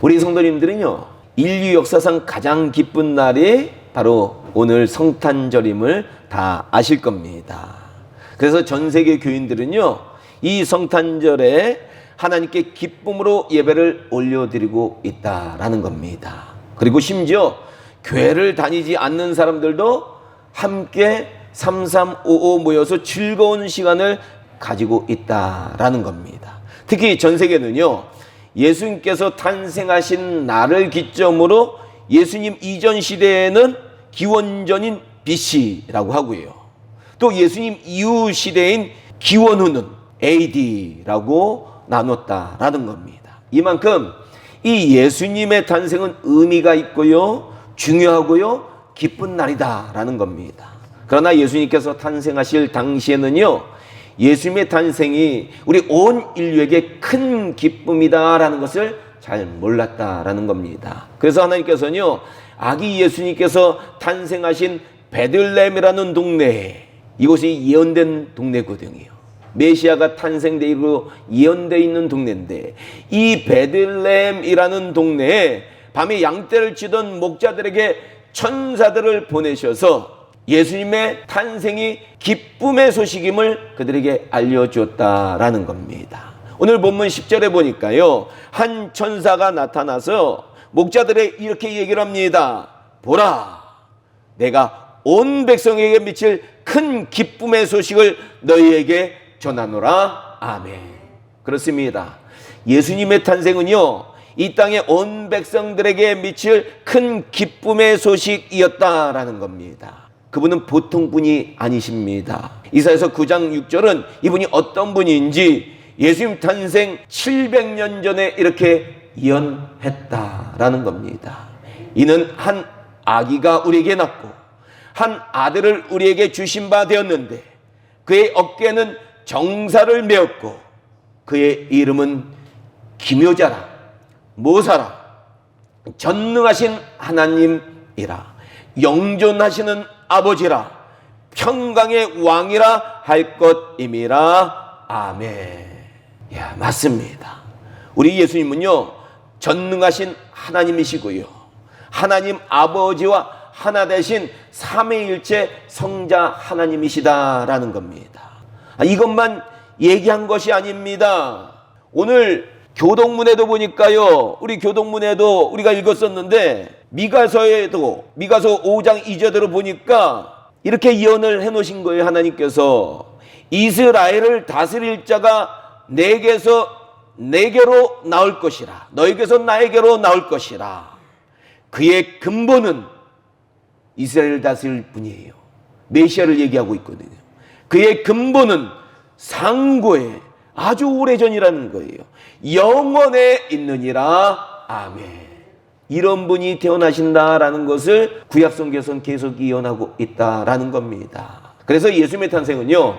우리 성도님들은요, 인류 역사상 가장 기쁜 날이 바로 오늘 성탄절임을 다 아실 겁니다. 그래서 전 세계 교인들은요, 이 성탄절에 하나님께 기쁨으로 예배를 올려드리고 있다라는 겁니다. 그리고 심지어 교회를 다니지 않는 사람들도 함께 3355 모여서 즐거운 시간을 가지고 있다라는 겁니다. 특히 전 세계는요, 예수님께서 탄생하신 날을 기점으로 예수님 이전 시대에는 기원전인 BC라고 하고요, 또 예수님 이후 시대인 기원후는 AD라고 나눴다라는 겁니다. 이만큼 이 예수님의 탄생은 의미가 있고요, 중요하고요, 기쁜 날이다라는 겁니다. 그러나 예수님께서 탄생하실 당시에는요, 예수님의 탄생이 우리 온 인류에게 큰 기쁨이다라는 것을 잘 몰랐다라는 겁니다. 그래서 하나님께서는요, 아기 예수님께서 탄생하신 베들레헴이라는 동네에, 이곳이 예언된 동네거든요. 메시아가 탄생되고 예언되어 있는 동네인데, 이 베들레헴이라는 동네에 밤에 양떼를 치던 목자들에게 천사들을 보내셔서 예수님의 탄생이 기쁨의 소식임을 그들에게 알려주었다라는 겁니다. 오늘 본문 10절에 보니까요, 한 천사가 나타나서 목자들에 이렇게 얘기를 합니다. 보라, 내가 온 백성에게 미칠 큰 기쁨의 소식을 너희에게 전하노라. 아멘. 그렇습니다. 예수님의 탄생은요, 이 땅의 온 백성들에게 미칠 큰 기쁨의 소식이었다라는 겁니다. 그분은 보통 분이 아니십니다. 이사야서 9장 6절은 이분이 어떤 분인지 예수님 탄생 700년 전에 이렇게 예언했다라는 겁니다. 이는 한 아기가 우리에게 낳고 한 아들을 우리에게 주신 바 되었는데 그의 어깨에는 정사를 메었고 그의 이름은 기묘자라, 모사라, 전능하신 하나님이라, 영존하시는 아버지라, 평강의 왕이라 할 것임이라. 아멘. 야, 맞습니다. 우리 예수님은요, 전능하신 하나님이시고요, 하나님 아버지와 하나 되신 삼위일체 성자 하나님이시다라는 겁니다. 이것만 얘기한 것이 아닙니다. 오늘 교동문에도 보니까요, 우리 교동문에도 우리가 읽었었는데, 미가서 5장 2절대로 보니까 이렇게 예언을 해놓으신 거예요. 하나님께서 이스라엘을 다스릴 자가 내게서 내게로 나올 것이라, 너에게서 나에게로 나올 것이라. 그의 근본은 이스라엘을 다스릴 분이에요. 메시아를 얘기하고 있거든요. 그의 근본은 상고에 아주 오래전이라는 거예요. 영원에 있느니라. 아멘. 이런 분이 태어나신다라는 것을 구약성경에서는 계속 예언하고 있다라는 겁니다. 그래서 예수님의 탄생은요,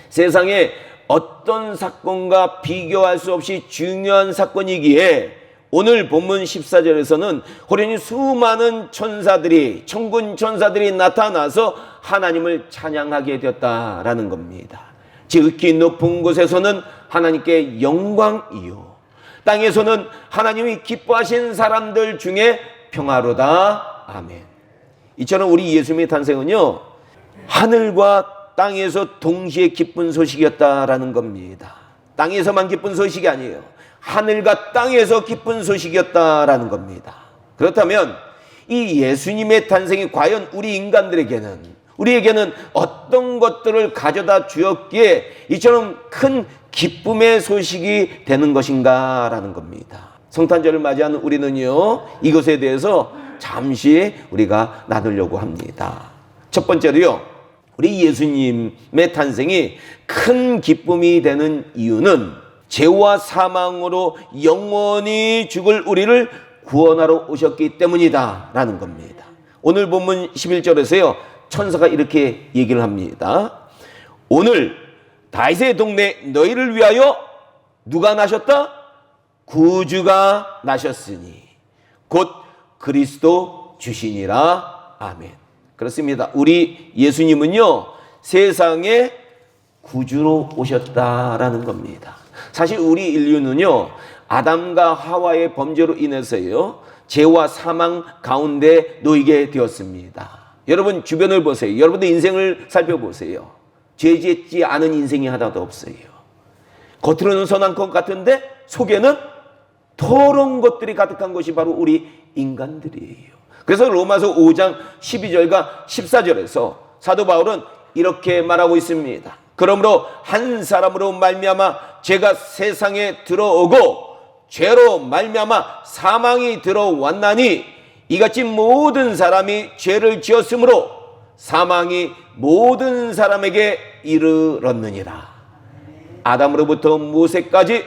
세상에 어떤 사건과 비교할 수 없이 중요한 사건이기에 오늘 본문 14절에서는 호련히 수많은 천사들이, 천군 천사들이 나타나서 하나님을 찬양하게 되었다라는 겁니다. 지극히 높은 곳에서는 하나님께 영광이요, 땅에서는 하나님이 기뻐하신 사람들 중에 평화로다. 아멘. 이처럼 우리 예수님의 탄생은요, 하늘과 땅에서 동시에 기쁜 소식이었다라는 겁니다. 땅에서만 기쁜 소식이 아니에요. 하늘과 땅에서 기쁜 소식이었다라는 겁니다. 그렇다면 이 예수님의 탄생이 과연 우리에게는 어떤 것들을 가져다 주었기에 이처럼 큰 기쁨의 소식이 되는 것인가라는 겁니다. 성탄절을 맞이하는 우리는요, 이것에 대해서 잠시 우리가 나누려고 합니다. 첫 번째로요, 우리 예수님의 탄생이 큰 기쁨이 되는 이유는 죄와 사망으로 영원히 죽을 우리를 구원하러 오셨기 때문이다 라는 겁니다. 오늘 본문 11절에서요, 천사가 이렇게 얘기를 합니다. 오늘 다윗의 동네 너희를 위하여 누가 나셨다? 구주가 나셨으니 곧 그리스도 주시니라. 아멘. 그렇습니다. 우리 예수님은요, 세상에 구주로 오셨다라는 겁니다. 사실 우리 인류는요, 아담과 하와의 범죄로 인해서요, 죄와 사망 가운데 놓이게 되었습니다. 여러분 주변을 보세요. 여러분의 인생을 살펴보세요. 죄 짓지 않은 인생이 하나도 없어요. 겉으로는 선한 것 같은데 속에는 더러운 것들이 가득한 것이 바로 우리 인간들이에요. 그래서 로마서 5장 12절과 14절에서 사도 바울은 이렇게 말하고 있습니다. 그러므로 한 사람으로 말미암아 죄가 세상에 들어오고 죄로 말미암아 사망이 들어왔나니 이같이 모든 사람이 죄를 지었으므로 사망이 모든 사람에게 이르렀느니라. 아담으로부터 모세까지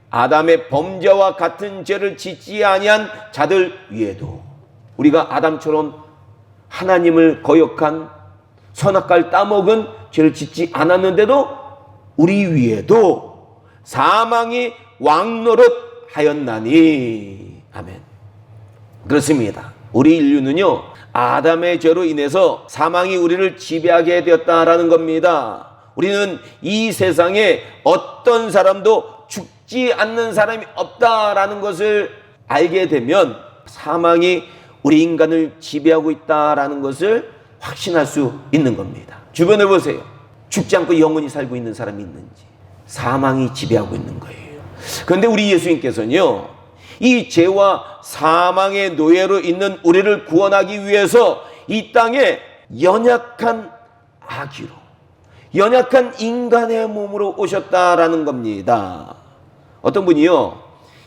아담의 범죄와 같은 죄를 짓지 아니한 자들 위에도, 우리가 아담처럼 하나님을 거역한 선악과를 따먹은 죄를 짓지 않았는데도 우리 위에도 사망이 왕노릇 하였나니. 아멘. 그렇습니다. 우리 인류는요, 아담의 죄로 인해서 사망이 우리를 지배하게 되었다라는 겁니다. 우리는 이 세상에 어떤 사람도 죽지 않는 사람이 없다라는 것을 알게 되면 사망이 우리 인간을 지배하고 있다라는 것을 확신할 수 있는 겁니다. 주변을 보세요. 죽지 않고 영원히 살고 있는 사람이 있는지. 사망이 지배하고 있는 거예요. 그런데 우리 예수님께서는요, 이 죄와 사망의 노예로 있는 우리를 구원하기 위해서 이 땅에 연약한 아기로, 연약한 인간의 몸으로 오셨다라는 겁니다. 어떤 분이요,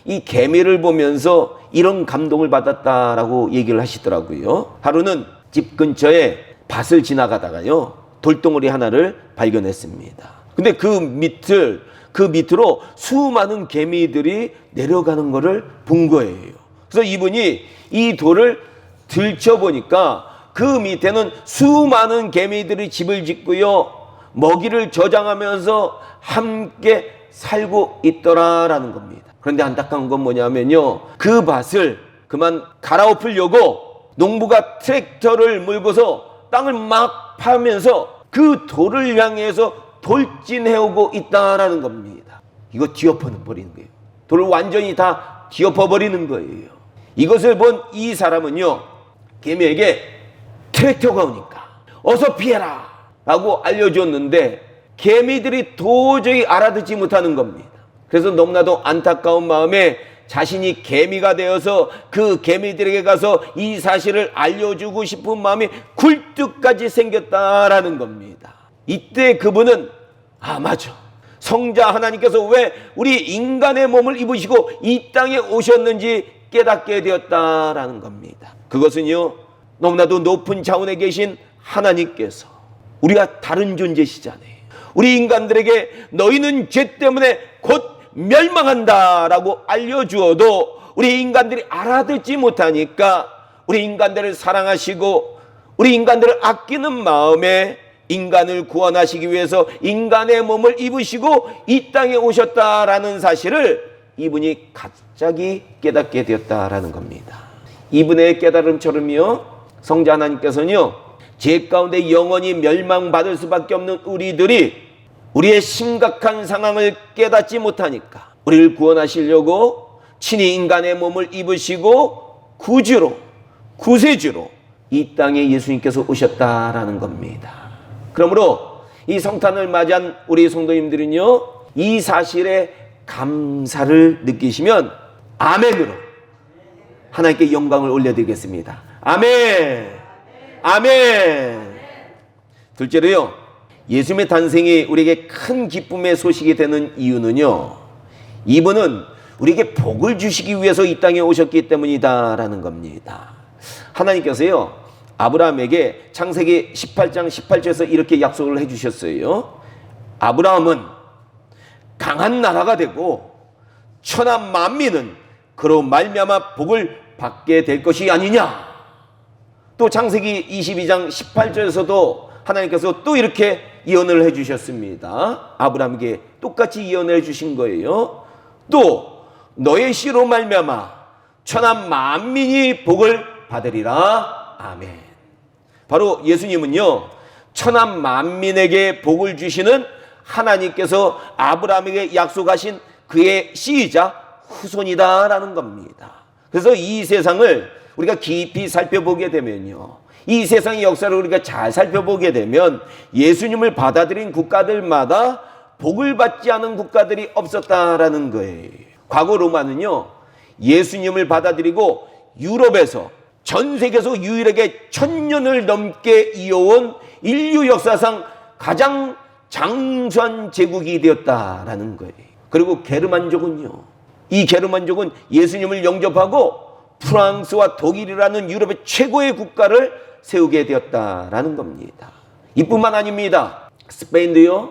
이 개미를 보면서 이런 감동을 받았다라고 얘기를 하시더라고요. 하루는 집 근처에 밭을 지나가다가요, 돌덩어리 하나를 발견했습니다. 근데 그 밑으로 수많은 개미들이 내려가는 것을 본 거예요. 그래서 이분이 이 돌을 들춰보니까 그 밑에는 수많은 개미들이 집을 짓고요, 먹이를 저장하면서 함께 살고 있더라라는 겁니다. 그런데 안타까운 건 뭐냐면요, 그 밭을 그만 갈아엎으려고 농부가 트랙터를 몰고서 땅을 막 파면서 그 돌을 향해서 돌진해오고 있다라는 겁니다. 이거 뒤엎어버리는 거예요. 돌을 완전히 다 뒤엎어버리는 거예요. 이것을 본 이 사람은요, 개미에게 트랙터가 오니까 어서 피해라 라고 알려줬는데 개미들이 도저히 알아듣지 못하는 겁니다. 그래서 너무나도 안타까운 마음에 자신이 개미가 되어서 그 개미들에게 가서 이 사실을 알려주고 싶은 마음이 굴뚝까지 생겼다라는 겁니다. 이때 그분은, 아 맞아, 성자 하나님께서 왜 우리 인간의 몸을 입으시고 이 땅에 오셨는지 깨닫게 되었다라는 겁니다. 그것은요, 너무나도 높은 차원에 계신 하나님께서 우리와 다른 존재시잖아요. 우리 인간들에게 너희는 죄 때문에 곧 멸망한다라고 알려주어도 우리 인간들이 알아듣지 못하니까 우리 인간들을 사랑하시고 우리 인간들을 아끼는 마음에 인간을 구원하시기 위해서 인간의 몸을 입으시고 이 땅에 오셨다라는 사실을 이분이 갑자기 깨닫게 되었다라는 겁니다. 이분의 깨달음처럼요, 성자 하나님께서는요, 죄 가운데 영원히 멸망받을 수밖에 없는 우리들이 우리의 심각한 상황을 깨닫지 못하니까 우리를 구원하시려고 친히 인간의 몸을 입으시고 구세주로 이 땅에 예수님께서 오셨다라는 겁니다. 그러므로 이 성탄을 맞이한 우리 성도님들은요, 이 사실에 감사를 느끼시면 아멘으로 하나님께 영광을 올려드리겠습니다. 아멘. 아멘. 둘째로요, 예수님의 탄생이 우리에게 큰 기쁨의 소식이 되는 이유는요, 이분은 우리에게 복을 주시기 위해서 이 땅에 오셨기 때문이다라는 겁니다. 하나님께서요, 아브라함에게 창세기 18장 18절에서 이렇게 약속을 해주셨어요. 아브라함은 강한 나라가 되고 천하 만민은 그로 말미암아 복을 받게 될 것이 아니냐. 또 창세기 22장 18절에서도 하나님께서 또 이렇게 예언을 해주셨습니다. 아브라함에게 똑같이 예언을 해주신 거예요. 또 너의 씨로 말미암아 천하 만민이 복을 받으리라. 아멘. 바로 예수님은요, 천하 만민에게 복을 주시는 하나님께서 아브라함에게 약속하신 그의 씨이자 후손이다라는 겁니다. 그래서 이 세상을 우리가 깊이 살펴보게 되면요, 이 세상의 역사를 우리가 잘 살펴보게 되면 예수님을 받아들인 국가들마다 복을 받지 않은 국가들이 없었다라는 거예요. 과거 로마는요, 예수님을 받아들이고 유럽에서 전 세계에서 유일하게 1000년을 넘게 이어온 인류 역사상 가장 장수한 제국이 되었다라는 거예요. 그리고 게르만족은요, 이 게르만족은 예수님을 영접하고 프랑스와 독일이라는 유럽의 최고의 국가를 세우게 되었다라는 겁니다. 이뿐만 아닙니다. 스페인도요,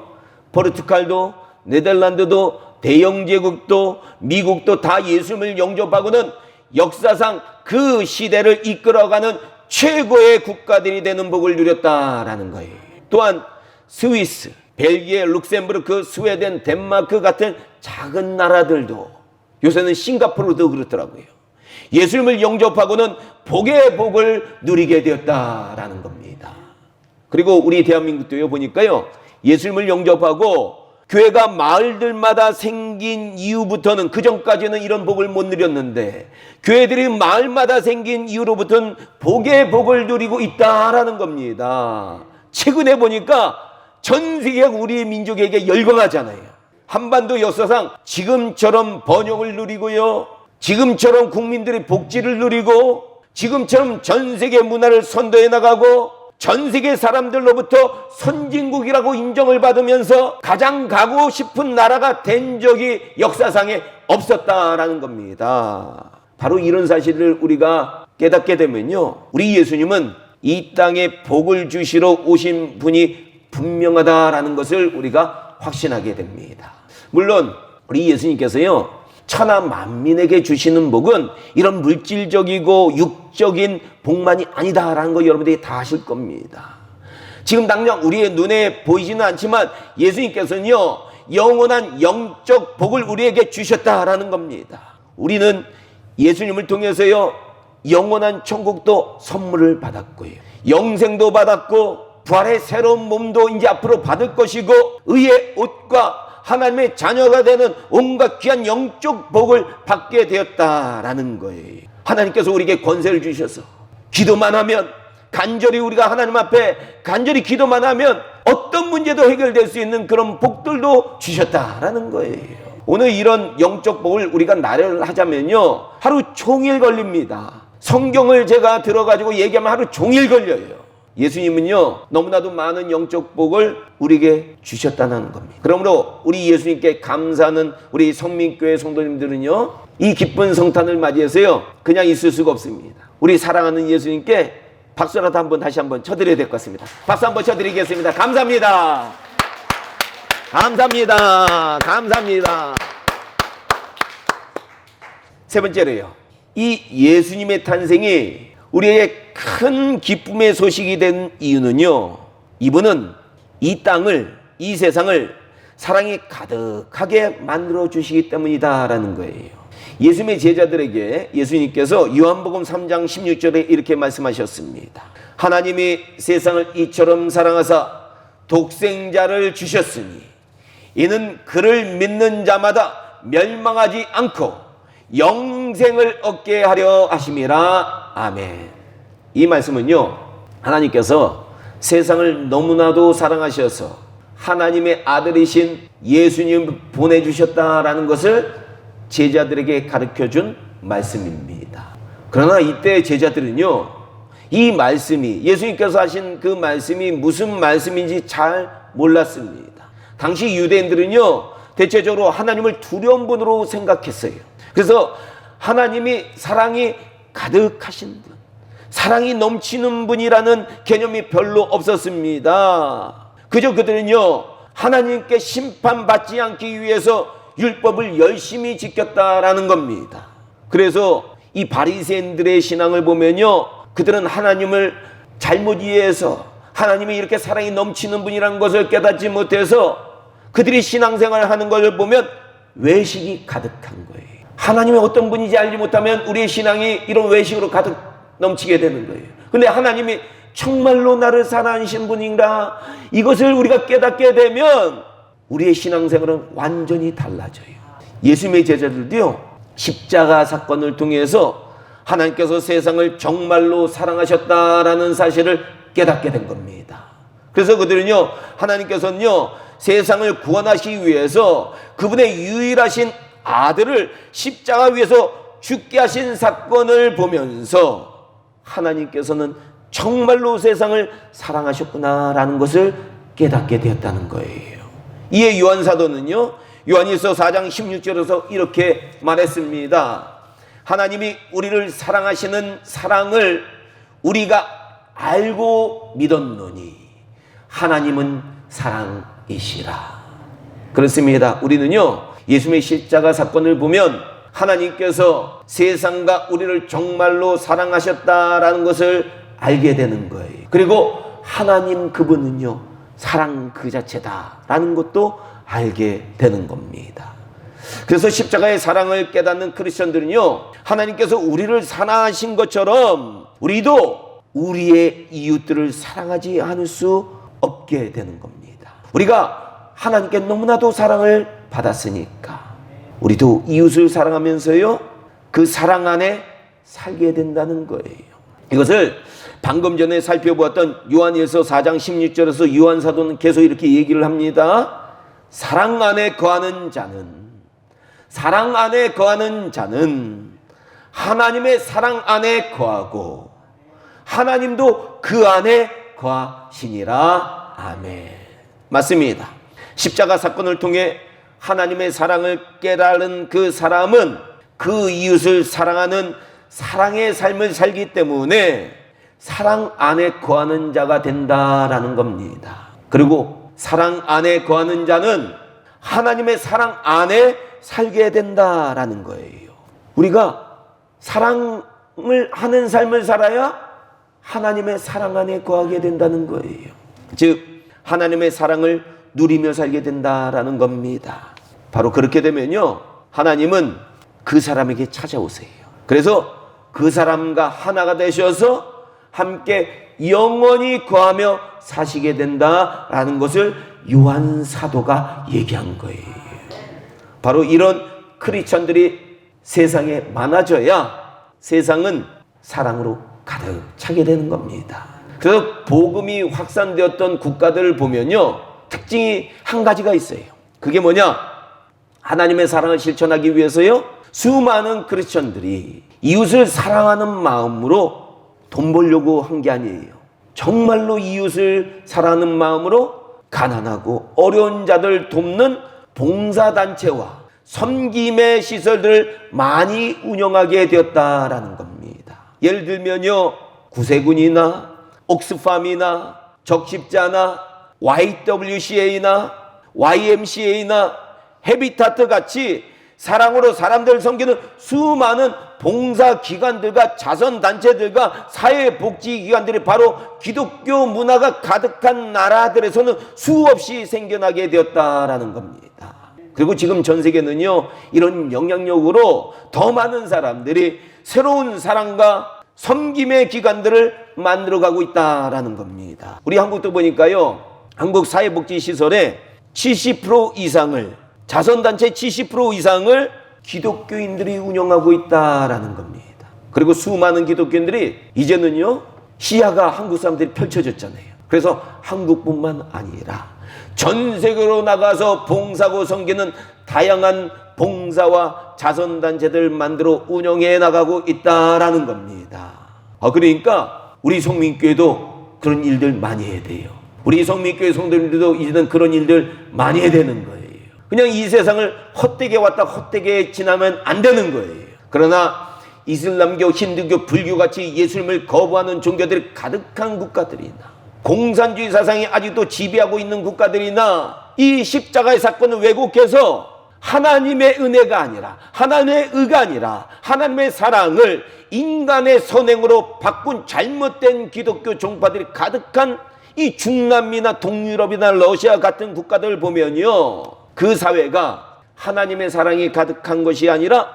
포르투갈도, 네덜란드도, 대영 제국도, 미국도 다 예수님을 영접하고는 역사상 그 시대를 이끌어가는 최고의 국가들이 되는 복을 누렸다라는 거예요. 또한 스위스, 벨기에, 룩셈부르크, 스웨덴, 덴마크 같은 작은 나라들도, 요새는 싱가포르도 그렇더라고요, 예수님을 영접하고는 복의 복을 누리게 되었다라는 겁니다. 그리고 우리 대한민국도요, 보니까요, 예수님을 영접하고 교회가 마을들마다 생긴 이후부터는, 그 전까지는 이런 복을 못 누렸는데 교회들이 마을마다 생긴 이후로부터는 복의 복을 누리고 있다라는 겁니다. 최근에 보니까 전 세계가 우리 민족에게 열광하잖아요. 한반도 역사상 지금처럼 번영을 누리고요, 지금처럼 국민들의 복지를 누리고, 지금처럼 전 세계 문화를 선도해 나가고, 전 세계 사람들로부터 선진국이라고 인정을 받으면서 가장 가고 싶은 나라가 된 적이 역사상에 없었다라는 겁니다. 바로 이런 사실을 우리가 깨닫게 되면요, 우리 예수님은 이 땅에 복을 주시러 오신 분이 분명하다라는 것을 우리가 확신하게 됩니다. 물론 우리 예수님께서요, 천하 만민에게 주시는 복은 이런 물질적이고 육적인 복만이 아니다라는 거 여러분들이 다 아실 겁니다. 지금 당장 우리의 눈에 보이지는 않지만 예수님께서는요, 영원한 영적 복을 우리에게 주셨다라는 겁니다. 우리는 예수님을 통해서요, 영원한 천국도 선물을 받았고요, 영생도 받았고, 부활의 새로운 몸도 이제 앞으로 받을 것이고, 의의 옷과 하나님의 자녀가 되는 온갖 귀한 영적 복을 받게 되었다라는 거예요. 하나님께서 우리에게 권세를 주셔서 기도만 하면, 간절히 우리가 하나님 앞에 간절히 기도만 하면 어떤 문제도 해결될 수 있는 그런 복들도 주셨다라는 거예요. 오늘 이런 영적 복을 우리가 나열을 하자면요, 하루 종일 걸립니다. 성경을 제가 들어가지고 얘기하면 하루 종일 걸려요. 예수님은요, 너무나도 많은 영적 복을 우리에게 주셨다는 겁니다. 그러므로 우리 예수님께 감사하는 우리 성민교회 성도님들은요, 이 기쁜 성탄을 맞이해서요, 그냥 있을 수가 없습니다. 우리 사랑하는 예수님께 박수라도 한번 다시 한번 쳐드려야 될 것 같습니다. 박수 한번 쳐드리겠습니다. 감사합니다. 감사합니다. 감사합니다. 세 번째로요, 이 예수님의 탄생이 우리에게 큰 기쁨의 소식이 된 이유는요, 이분은 이 땅을, 이 세상을 사랑이 가득하게 만들어 주시기 때문이다라는 거예요. 예수님의 제자들에게 예수님께서 요한복음 3장 16절에 이렇게 말씀하셨습니다. 하나님이 세상을 이처럼 사랑하사 독생자를 주셨으니 이는 그를 믿는 자마다 멸망하지 않고 영생을 얻게 하려 하심이라. 아멘. 이 말씀은요, 하나님께서 세상을 너무나도 사랑하셔서 하나님의 아들이신 예수님을 보내주셨다라는 것을 제자들에게 가르쳐준 말씀입니다. 그러나 이때 제자들은요, 이 말씀이, 예수님께서 하신 그 말씀이 무슨 말씀인지 잘 몰랐습니다. 당시 유대인들은요, 대체적으로 하나님을 두려운 분으로 생각했어요. 그래서 하나님이 사랑이 가득하신 분, 사랑이 넘치는 분이라는 개념이 별로 없었습니다. 그저 그들은요, 하나님께 심판받지 않기 위해서 율법을 열심히 지켰다라는 겁니다. 그래서 이 바리새인들의 신앙을 보면요, 그들은 하나님을 잘못 이해해서 하나님이 이렇게 사랑이 넘치는 분이라는 것을 깨닫지 못해서 그들이 신앙생활을 하는 것을 보면 외식이 가득한 거예요. 하나님이 어떤 분인지 알지 못하면 우리의 신앙이 이런 외식으로 가득 넘치게 되는 거예요. 근데 하나님이 정말로 나를 사랑하신 분인가, 이것을 우리가 깨닫게 되면 우리의 신앙생활은 완전히 달라져요. 예수님의 제자들도요, 십자가 사건을 통해서 하나님께서 세상을 정말로 사랑하셨다라는 사실을 깨닫게 된 겁니다. 그래서 그들은요, 하나님께서는요, 세상을 구원하시기 위해서 그분의 유일하신 아들을 십자가 위에서 죽게 하신 사건을 보면서 하나님께서는 정말로 세상을 사랑하셨구나라는 것을 깨닫게 되었다는 거예요. 이에 요한 사도는요, 요한일서 4장 16절에서 이렇게 말했습니다. 하나님이 우리를 사랑하시는 사랑을 우리가 알고 믿었노니 하나님은 사랑이시라. 그렇습니다. 우리는요, 예수님의 십자가 사건을 보면 하나님께서 세상과 우리를 정말로 사랑하셨다라는 것을 알게 되는 거예요. 그리고 하나님 그분은요, 사랑 그 자체다라는 것도 알게 되는 겁니다. 그래서 십자가의 사랑을 깨닫는 크리스천들은요, 하나님께서 우리를 사랑하신 것처럼 우리도 우리의 이웃들을 사랑하지 않을 수 없게 되는 겁니다. 우리가 하나님께 너무나도 사랑을 받았으니까 우리도 이웃을 사랑하면서요, 그 사랑 안에 살게 된다는 거예요. 이것을 방금 전에 살펴보았던 요한일서 4장 16절에서 요한 사도는 계속 이렇게 얘기를 합니다. 사랑 안에 거하는 자는 하나님의 사랑 안에 거하고 하나님도 그 안에 거하시니라. 아멘. 맞습니다. 십자가 사건을 통해 하나님의 사랑을 깨달은 그 사람은 그 이웃을 사랑하는 사랑의 삶을 살기 때문에 사랑 안에 거하는 자가 된다라는 겁니다. 그리고 사랑 안에 거하는 자는 하나님의 사랑 안에 살게 된다라는 거예요. 우리가 사랑을 하는 삶을 살아야 하나님의 사랑 안에 거하게 된다는 거예요. 즉 하나님의 사랑을 누리며 살게 된다라는 겁니다. 바로 그렇게 되면요, 하나님은 그 사람에게 찾아오세요. 그래서 그 사람과 하나가 되셔서 함께 영원히 거하며 사시게 된다라는 것을 요한 사도가 얘기한 거예요. 바로 이런 크리스천들이 세상에 많아져야 세상은 사랑으로 가득 차게 되는 겁니다. 그래서 복음이 확산되었던 국가들을 보면요, 특징이 한 가지가 있어요. 그게 뭐냐? 하나님의 사랑을 실천하기 위해서요, 수많은 크리스천들이 이웃을 사랑하는 마음으로 돈 벌려고 한 게 아니에요. 정말로 이웃을 사랑하는 마음으로 가난하고 어려운 자들 돕는 봉사단체와 섬김의 시설들을 많이 운영하게 되었다라는 겁니다. 예를 들면요, 구세군이나 옥스팜이나 적십자나 YWCA나 YMCA나 헤비타트 같이 사랑으로 사람들을 섬기는 수많은 봉사기관들과 자선단체들과 사회복지기관들이 바로 기독교 문화가 가득한 나라들에서는 수없이 생겨나게 되었다라는 겁니다. 그리고 지금 전 세계는요, 이런 영향력으로 더 많은 사람들이 새로운 사랑과 섬김의 기관들을 만들어가고 있다라는 겁니다. 우리 한국도 보니까요, 한국 사회복지시설의 70% 이상을, 자선단체 70% 이상을 기독교인들이 운영하고 있다라는 겁니다. 그리고 수많은 기독교인들이 이제는요, 시야가 한국 사람들이 펼쳐졌잖아요. 그래서 한국뿐만 아니라 전 세계로 나가서 봉사고 섬기는 다양한 봉사와 자선단체들 만들어 운영해 나가고 있다라는 겁니다. 그러니까 우리 성민교회도 그런 일들 많이 해야 돼요. 우리 성민교회 성도님들도 이제는 그런 일들 많이 해야 되는 거예요. 그냥 이 세상을 헛되게 왔다 헛되게 지나면 안 되는 거예요. 그러나 이슬람교, 힌두교, 불교같이 예수님을 거부하는 종교들이 가득한 국가들이나 공산주의 사상이 아직도 지배하고 있는 국가들이나 이 십자가의 사건을 왜곡해서 하나님의 은혜가 아니라, 하나님의 의가 아니라 하나님의 사랑을 인간의 선행으로 바꾼 잘못된 기독교 종파들이 가득한 이 중남미나 동유럽이나 러시아 같은 국가들을 보면요, 그 사회가 하나님의 사랑이 가득한 것이 아니라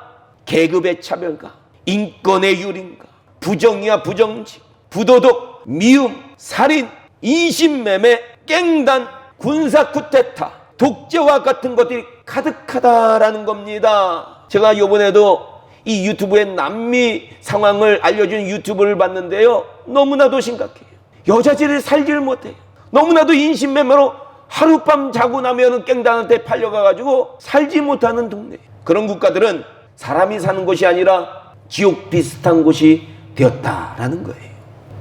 계급의 차별과 인권의 유린과 부정의와 부정직, 부도덕, 미움, 살인, 인신매매, 깽단, 군사 쿠데타, 독재와 같은 것들이 가득하다라는 겁니다. 제가 이번에도 이 유튜브의 남미 상황을 알려주는 유튜브를 봤는데요, 너무나도 심각해요. 여자들이 살지를 못해요. 너무나도 인신매매로 하룻밤 자고 나면 깽단한테 팔려가가지고 살지 못하는 동네. 그런 국가들은 사람이 사는 곳이 아니라 지옥 비슷한 곳이 되었다라는 거예요.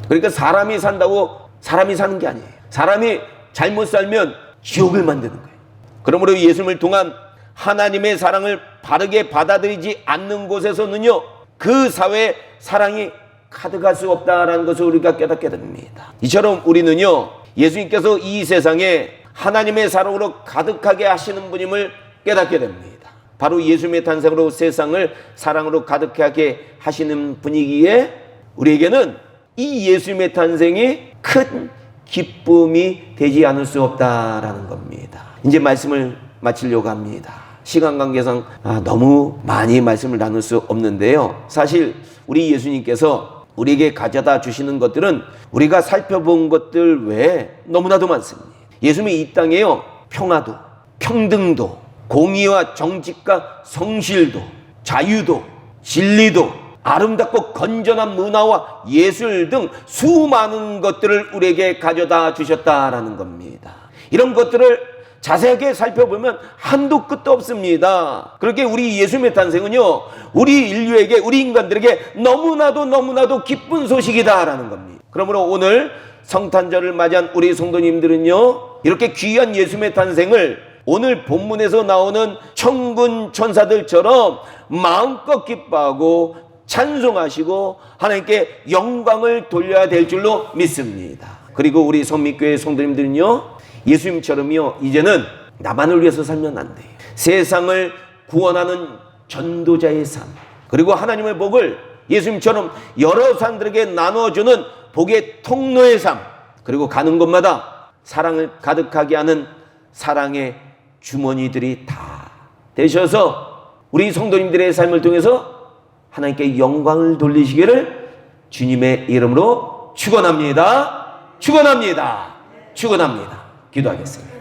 그러니까 사람이 산다고 사람이 사는 게 아니에요. 사람이 잘못 살면 지옥을 만드는 거예요. 그러므로 예수님을 통한 하나님의 사랑을 바르게 받아들이지 않는 곳에서는요, 그 사회에 사랑이 가득할 수 없다라는 것을 우리가 깨닫게 됩니다. 이처럼 우리는요, 예수님께서 이 세상에 하나님의 사랑으로 가득하게 하시는 분임을 깨닫게 됩니다. 바로 예수님의 탄생으로 세상을 사랑으로 가득하게 하시는 분이기에 우리에게는 이 예수님의 탄생이 큰 기쁨이 되지 않을 수 없다라는 겁니다. 이제 말씀을 마치려고 합니다. 시간 관계상 너무 많이 말씀을 나눌 수 없는데요, 사실 우리 예수님께서 우리에게 가져다 주시는 것들은 우리가 살펴본 것들 외에 너무나도 많습니다. 예수님이 이 땅에요, 평화도, 평등도, 공의와 정직과 성실도, 자유도, 진리도, 아름답고 건전한 문화와 예술 등 수많은 것들을 우리에게 가져다 주셨다라는 겁니다. 이런 것들을 자세하게 살펴보면 한도 끝도 없습니다. 그렇게 우리 예수님의 탄생은요, 우리 인류에게, 우리 인간들에게 너무나도 기쁜 소식이다라는 겁니다. 그러므로 오늘 성탄절을 맞이한 우리 성도님들은요, 이렇게 귀한 예수님의 탄생을 오늘 본문에서 나오는 천군 천사들처럼 마음껏 기뻐하고 찬송하시고 하나님께 영광을 돌려야 될 줄로 믿습니다. 그리고 우리 성민교회 성도님들은요, 예수님처럼요, 이제는 나만을 위해서 살면 안 돼요. 세상을 구원하는 전도자의 삶, 그리고 하나님의 복을 예수님처럼 여러 사람들에게 나눠주는 복의 통로의 삶, 그리고 가는 곳마다 사랑을 가득하게 하는 사랑의 주머니들이 다 되셔서 우리 성도님들의 삶을 통해서 하나님께 영광을 돌리시기를 주님의 이름으로 축원합니다. 축원합니다. 축원합니다. 기도하겠습니다.